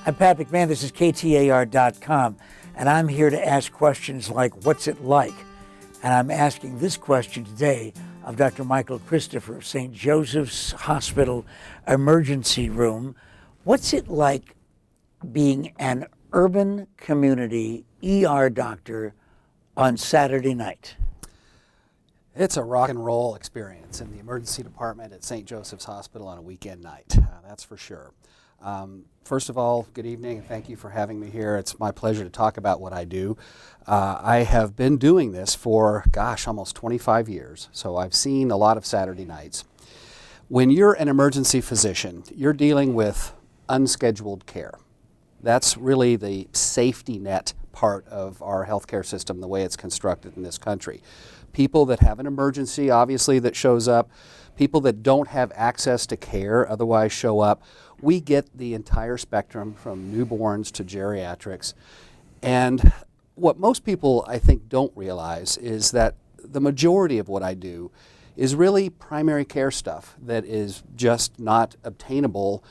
I'm Pat McMahon. This is KTAR.FM, and I'm here to ask questions like, what's it like? And I'm asking this question today of Dr. Michael Christopher of St. Joseph's Hospital Emergency Room. What's it like being an urban community ER doctor on Saturday night? It's a rock and roll experience in the emergency department at St. Joseph's Hospital on a weekend night, that's for sure. First of all, good evening and thank you for having me here. It's my pleasure to talk about what I do. I have been doing this for, almost 25 years, so I've seen a lot of Saturday nights. When you're an emergency physician, you're dealing with unscheduled care. That's really the safety net part of our healthcare system, the way it's constructed in this country. People that have an emergency, obviously, that shows up. People that don't have access to care, otherwise show up. We get the entire spectrum from newborns to geriatrics. And what most people, I think, don't realize is that the majority of what I do is really primary care stuff that is just not obtainable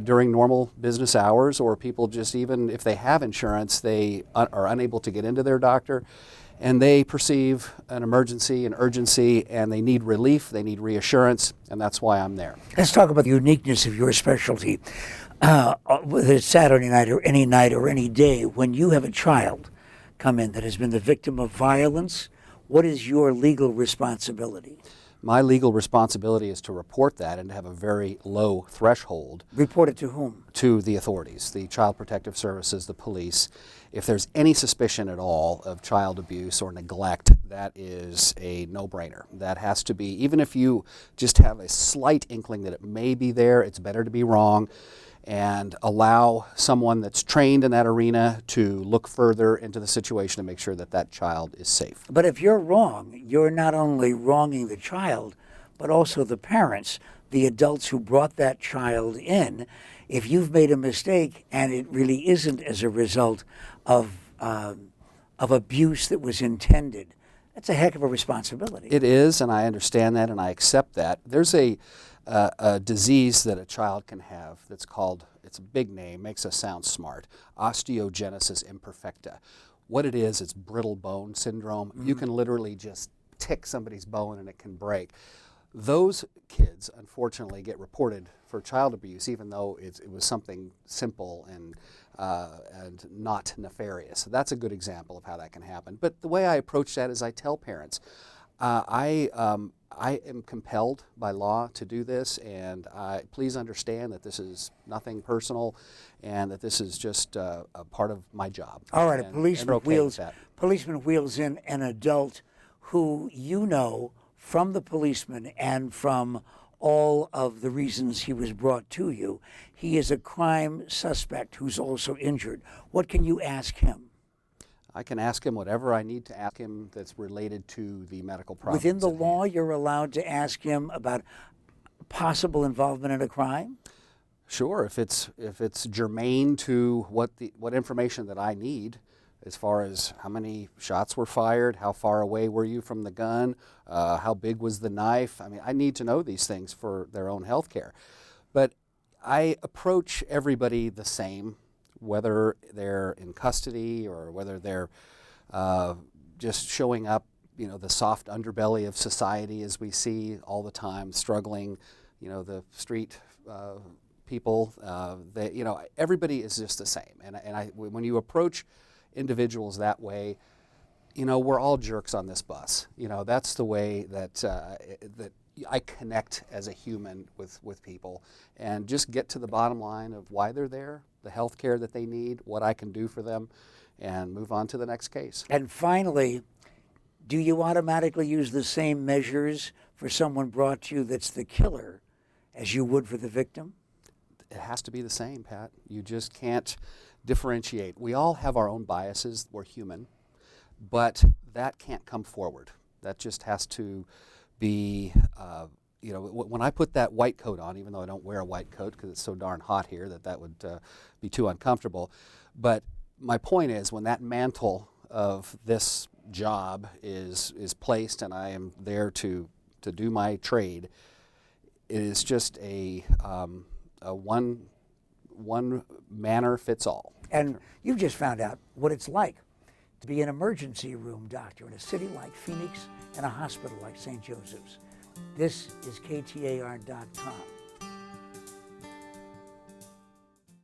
during normal business hours, or people just, even if they have insurance, they are unable to get into their doctor. And they perceive an emergency, an urgency, and they need relief, they need reassurance, and that's why I'm there. Let's talk about the uniqueness of your specialty. Whether it's Saturday night or any day, when you have a child come in that has been the victim of violence, what is your legal responsibility? My legal responsibility is to report that and to have a very low threshold. Report it to whom? To the authorities, the Child Protective Services, the police. If there's any suspicion at all of child abuse or neglect, that is a no-brainer. That has to be, even if you just have a slight inkling that it may be there, it's better to be wrong, and allow someone that's trained in that arena to look further into the situation to make sure that that child is safe. But if you're wrong, you're not only wronging the child, but also the parents, the adults who brought that child in. If you've made a mistake and it really isn't as a result of abuse that was intended, that's a heck of a responsibility. It is, and I understand that, and I accept that. There's a disease that a child can have that's called, it's a big name, makes us sound smart, osteogenesis imperfecta. What it is, it's brittle bone syndrome. Mm-hmm. You can literally just tick somebody's bone and it can break. Those kids, unfortunately, get reported for child abuse, even though it was something simple and not nefarious. So that's a good example of how that can happen. But the way I approach that is I tell parents, I am compelled by law to do this, and please understand that this is nothing personal and that this is just a part of my job. All right, a policeman wheels in an adult who you know from the policeman and from all of the reasons he was brought to you. He is a crime suspect who's also injured. What can you ask him? I can ask him whatever I need to ask him that's related to the medical problems. Within the law, you're allowed to ask him about possible involvement in a crime? Sure, if it's germane to what information that I need, as far as how many shots were fired, how far away were you from the gun, how big was the knife. I mean, I need to know these things for their own health care. But I approach everybody the same, whether they're in custody or whether they're just showing up, the soft underbelly of society as we see all the time, struggling, the street people, everybody is just the same. And when you approach individuals that way, we're all jerks on this bus. That's the way that I connect as a human with people, and just get to the bottom line of why they're there, the health care that they need, what I can do for them, and move on to the next case. And finally, do you automatically use the same measures for someone brought to you that's the killer as you would for the victim? It has to be the same, Pat. You just can't differentiate. We all have our own biases. We're human. But that can't come forward. That just has to be, when I put that white coat on, even though I don't wear a white coat because it's so darn hot here that would be too uncomfortable. But my point is, when that mantle of this job is placed and I am there to do my trade, it is just a one one manner fits all. And you've just found out what it's like to be an emergency room doctor in a city like Phoenix and a hospital like St. Joseph's. This is KTAR.com.